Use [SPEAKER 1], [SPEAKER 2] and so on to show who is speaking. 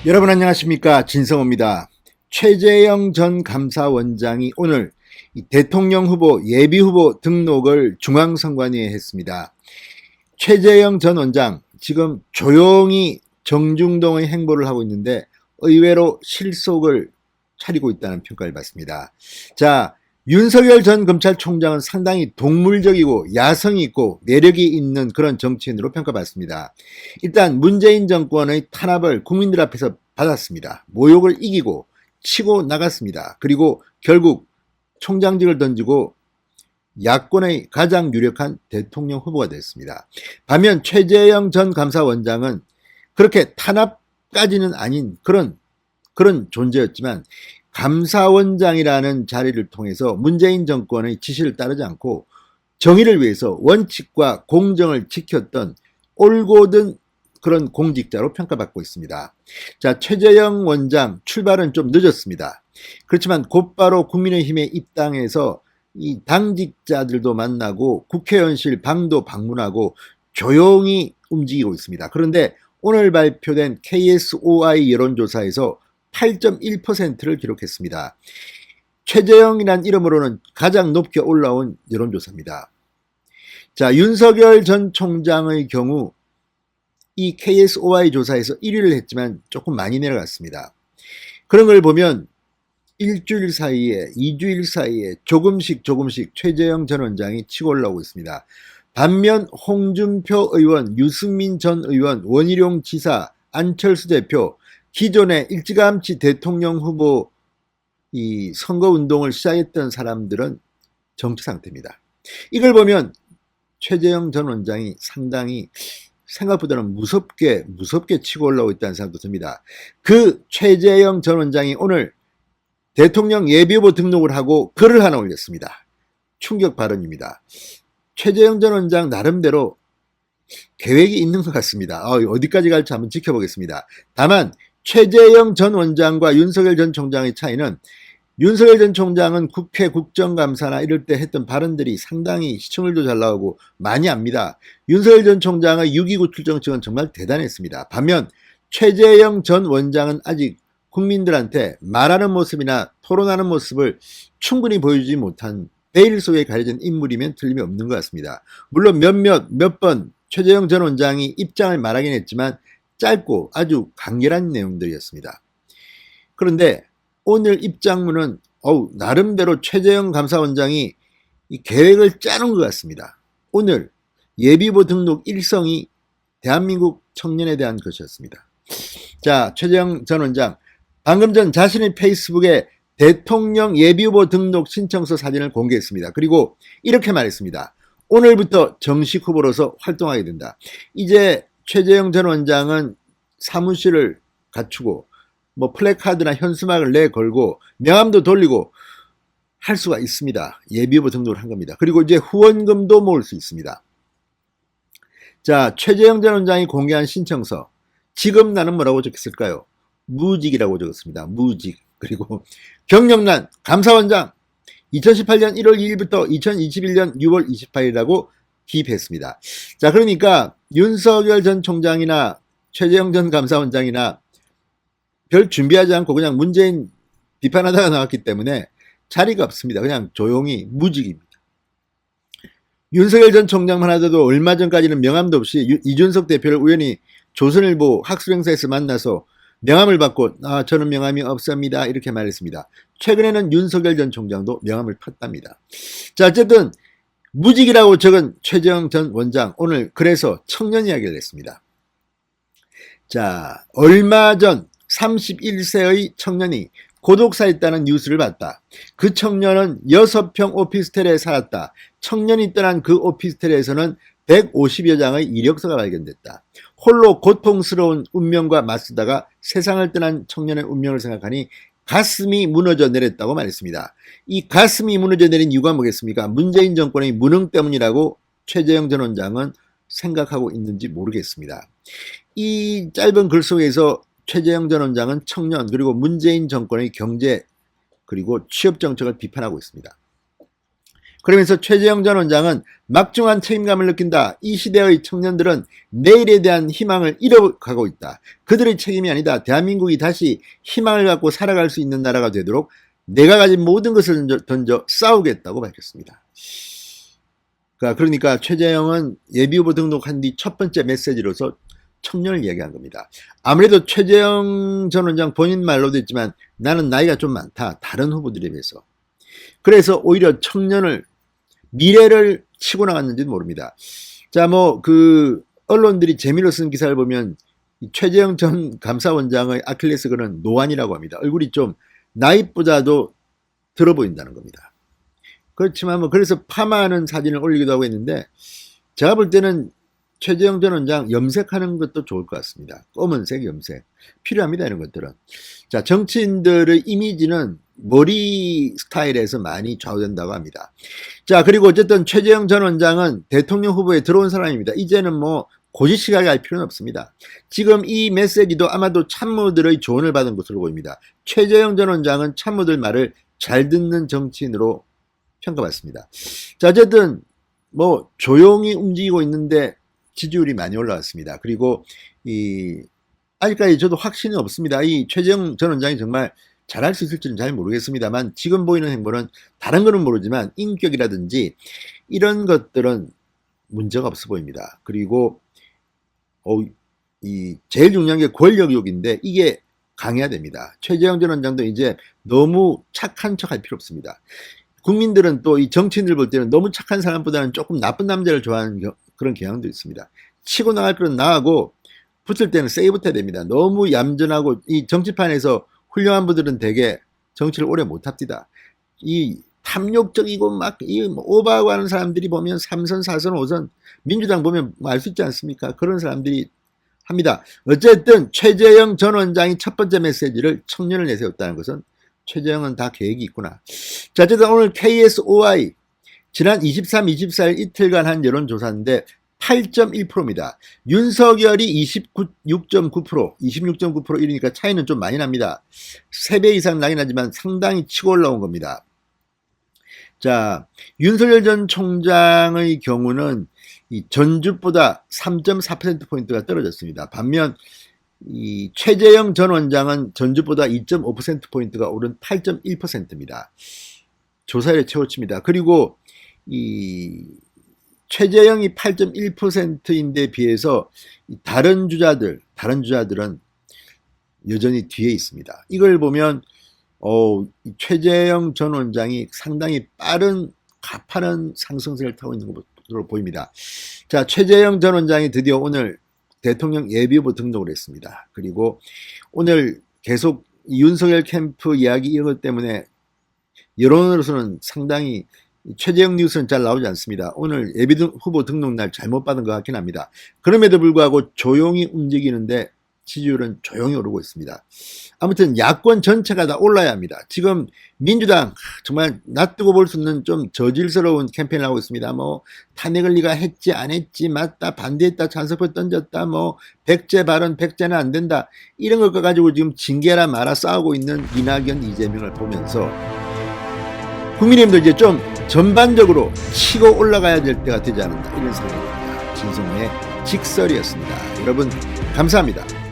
[SPEAKER 1] 여러분 안녕하십니까, 진성호입니다. 최재형 전 감사원장이 오늘 대통령 후보 예비후보 등록을 중앙선관위에 했습니다. 최재형 전 원장 지금 조용히 정중동의 행보를 하고 있는데 의외로 실속을 차리고 있다는 평가를 받습니다. 자, 윤석열 전 검찰총장은 상당히 동물적이고 야성이 있고 매력이 있는 그런 정치인으로 평가받습니다. 일단 문재인 정권의 탄압을 국민들 앞에서 받았습니다. 모욕을 이기고 치고 나갔습니다. 그리고 결국 총장직을 던지고 야권의 가장 유력한 대통령 후보가 됐습니다. 반면 최재형 전 감사원장은 그렇게 탄압까지는 아닌 그런 존재였지만 감사원장이라는 자리를 통해서 문재인 정권의 지시를 따르지 않고 정의를 위해서 원칙과 공정을 지켰던 올곧은 그런 공직자로 평가받고 있습니다. 자, 최재형 원장 출발은 좀 늦었습니다. 그렇지만 곧바로 국민의힘에 입당해서 이 당직자들도 만나고 국회의원실 방도 방문하고 조용히 움직이고 있습니다. 그런데 오늘 발표된 KSOI 여론조사에서 8.1%를 기록했습니다. 최재형이란 이름으로는 가장 높게 올라온 여론조사입니다. 자, 윤석열 전 총장의 경우 이 KSOI 조사에서 1위를 했지만 조금 많이 내려갔습니다. 그런 걸 보면 일주일 사이에 2주일 사이에 조금씩 최재형 전 원장이 치고 올라오고 있습니다. 반면 홍준표 의원, 유승민 전 의원, 원희룡 지사, 안철수 대표 기존에 일찌감치 대통령 후보 이 선거운동을 시작했던 사람들은 정치 상태입니다. 이걸 보면 최재형 전 원장이 상당히 생각보다는 무섭게 치고 올라오고 있다는 생각도 듭니다. 그 최재형 전 원장이 오늘 대통령 예비후보 등록을 하고 글을 하나 올렸습니다. 충격 발언입니다. 최재형 전 원장 나름대로 계획이 있는 것 같습니다. 어디까지 갈지 한번 지켜보겠습니다. 다만 최재형 전 원장과 윤석열 전 총장의 차이는 윤석열 전 총장은 국회 국정감사나 이럴 때 했던 발언들이 상당히 시청률도 잘 나오고 많이 압니다. 윤석열 전 총장의 6.29 출정식은 정말 대단했습니다. 반면 최재형 전 원장은 아직 국민들한테 말하는 모습이나 토론하는 모습을 충분히 보여주지 못한 베일 속에 가려진 인물이면 틀림이 없는 것 같습니다. 물론 몇 번 최재형 전 원장이 입장을 말하긴 했지만 짧고 아주 간결한 내용들이었습니다. 그런데 오늘 입장문은 나름대로 최재형 감사원장이 이 계획을 짜놓은 것 같습니다. 오늘 예비후보 등록 일성이 대한민국 청년에 대한 것이었습니다. 자, 최재형 전 원장 방금 전 자신의 페이스북에 대통령 예비후보 등록 신청서 사진을 공개했습니다. 그리고 이렇게 말했습니다. 오늘부터 정식 후보로서 활동하게 된다. 이제 최재형 전 원장은 사무실을 갖추고 플래카드나 현수막을 내걸고 명함도 돌리고 할 수가 있습니다. 예비후보 등록을 한 겁니다. 그리고 이제 후원금도 모을 수 있습니다. 자, 최재형 전 원장이 공개한 신청서 지금 나는 뭐라고 적혔을까요? 무직이라고 적었습니다. 무직. 그리고 경력란 감사원장 2018년 1월 2일부터 2021년 6월 28일이라고 기입했습니다. 자, 그러니까 윤석열 전 총장이나 최재형 전 감사원장이나 별 준비하지 않고 그냥 문재인 비판하다가 나왔기 때문에 자리가 없습니다. 그냥 조용히 무직입니다. 윤석열 전 총장만 하더라도 얼마 전까지는 명함도 없이 이준석 대표를 우연히 조선일보 학술행사에서 만나서 명함을 받고 저는 명함이 없습니다 이렇게 말했습니다. 최근에는 윤석열 전 총장도 명함을 팠답니다. 자, 어쨌든 무직이라고 적은 최재형 전 원장 오늘 그래서 청년 이야기를 했습니다. 자, 얼마 전 31세의 청년이 고독사했다는 뉴스를 봤다. 그 청년은 6평 오피스텔에 살았다. 청년이 떠난 그 오피스텔에서는 150여 장의 이력서가 발견됐다. 홀로 고통스러운 운명과 맞서다가 세상을 떠난 청년의 운명을 생각하니 가슴이 무너져 내렸다고 말했습니다. 이 가슴이 무너져 내린 이유가 뭐겠습니까? 문재인 정권의 무능 때문이라고 최재형 전 원장은 생각하고 있는지 모르겠습니다. 이 짧은 글 속에서 최재형 전 원장은 청년 그리고 문재인 정권의 경제 그리고 취업 정책을 비판하고 있습니다. 그러면서 최재형 전 원장은 막중한 책임감을 느낀다. 이 시대의 청년들은 내일에 대한 희망을 잃어가고 있다. 그들의 책임이 아니다. 대한민국이 다시 희망을 갖고 살아갈 수 있는 나라가 되도록 내가 가진 모든 것을 던져 싸우겠다고 밝혔습니다. 그러니까 최재형은 예비후보 등록한 뒤 첫 번째 메시지로서 청년을 얘기한 겁니다. 아무래도 최재형 전 원장 본인 말로도 했지만 나는 나이가 좀 많다. 다른 후보들에 비해서. 그래서 오히려 청년을 미래를 치고 나갔는지는 모릅니다. 자, 언론들이 재미로 쓴 기사를 보면 최재형 전 감사원장의 아킬레스건은 노안이라고 합니다. 얼굴이 좀 나이보다도 들어 보인다는 겁니다. 그렇지만 그래서 파마하는 사진을 올리기도 하고 했는데 제가 볼 때는 최재형 전 원장 염색하는 것도 좋을 것 같습니다. 검은색 염색 필요합니다. 이런 것들은. 자, 정치인들의 이미지는 머리 스타일에서 많이 좌우된다고 합니다. 자, 그리고 어쨌든 최재형 전 원장은 대통령 후보에 들어온 사람입니다. 이제는 고지식하게 할 필요는 없습니다. 지금 이 메시지도 아마도 참모들의 조언을 받은 것으로 보입니다. 최재형 전 원장은 참모들 말을 잘 듣는 정치인으로 평가받습니다. 자, 어쨌든 조용히 움직이고 있는데 지지율이 많이 올라왔습니다. 그리고 아직까지 저도 확신이 없습니다. 이 최재형 전 원장이 정말 잘할 수 있을지는 잘 모르겠습니다만 지금 보이는 행보는 다른 거는 모르지만 인격이라든지 이런 것들은 문제가 없어 보입니다. 그리고 제일 중요한 게 권력욕인데 이게 강해야 됩니다. 최재형 전 원장도 이제 너무 착한 척 할 필요 없습니다. 국민들은 또 이 정치인들 볼 때는 너무 착한 사람보다는 조금 나쁜 남자를 좋아하는 그런 경향도 있습니다. 치고 나갈 거는 나가고 붙을 때는 세게 붙어야 됩니다. 너무 얌전하고 이 정치판에서 훌륭한 분들은 되게 정치를 오래 못합니다. 이 탐욕적이고 오버하고 하는 사람들이 보면 3선, 4선, 5선 민주당 보면 알 수 있지 않습니까? 그런 사람들이 합니다. 어쨌든 최재형 전 원장이 첫 번째 메시지를 청년을 내세웠다는 것은 최재형은 다 계획이 있구나. 자, 어쨌든 오늘 KSOI 지난 23, 24일 이틀간 한 여론조사인데 8.1%입니다. 윤석열이 26.9%, 26.9% 이러니까 차이는 좀 많이 납니다. 3배 이상 나긴 하지만 상당히 치고 올라온 겁니다. 자, 윤석열 전 총장의 경우는 이 전주보다 3.4%포인트가 떨어졌습니다. 반면 이 최재형 전 원장은 전주보다 2.5%포인트가 오른 8.1%입니다. 조사율의 최고치입니다. 그리고 이 최재형이 8.1%인데 비해서 다른 주자들은 여전히 뒤에 있습니다. 이걸 보면 최재형 전 원장이 상당히 빠른 가파른 상승세를 타고 있는 것으로 보입니다. 자, 최재형 전 원장이 드디어 오늘 대통령 예비후보 등록을 했습니다. 그리고 오늘 계속 윤석열 캠프 이야기 이런 것 때문에 여론으로서는 상당히 최재형 뉴스는 잘 나오지 않습니다. 오늘 예비후보 등록날 잘못 받은 것 같긴 합니다. 그럼에도 불구하고 조용히 움직이는데 지지율은 조용히 오르고 있습니다. 아무튼 야권 전체가 다 올라야 합니다. 지금 민주당 정말 놔두고 볼 수 없는 좀 저질스러운 캠페인을 하고 있습니다. 탄핵을 네가 했지 안 했지 맞다 반대했다 찬성표 던졌다 백제 발언 백제는 안 된다 이런 것 가지고 지금 징계라 마라 싸우고 있는 이낙연 이재명을 보면서 국민의힘도 이제 좀 전반적으로 치고 올라가야 될 때가 되지 않았나 이런 생각입니다. 진성의 직설이었습니다. 여러분 감사합니다.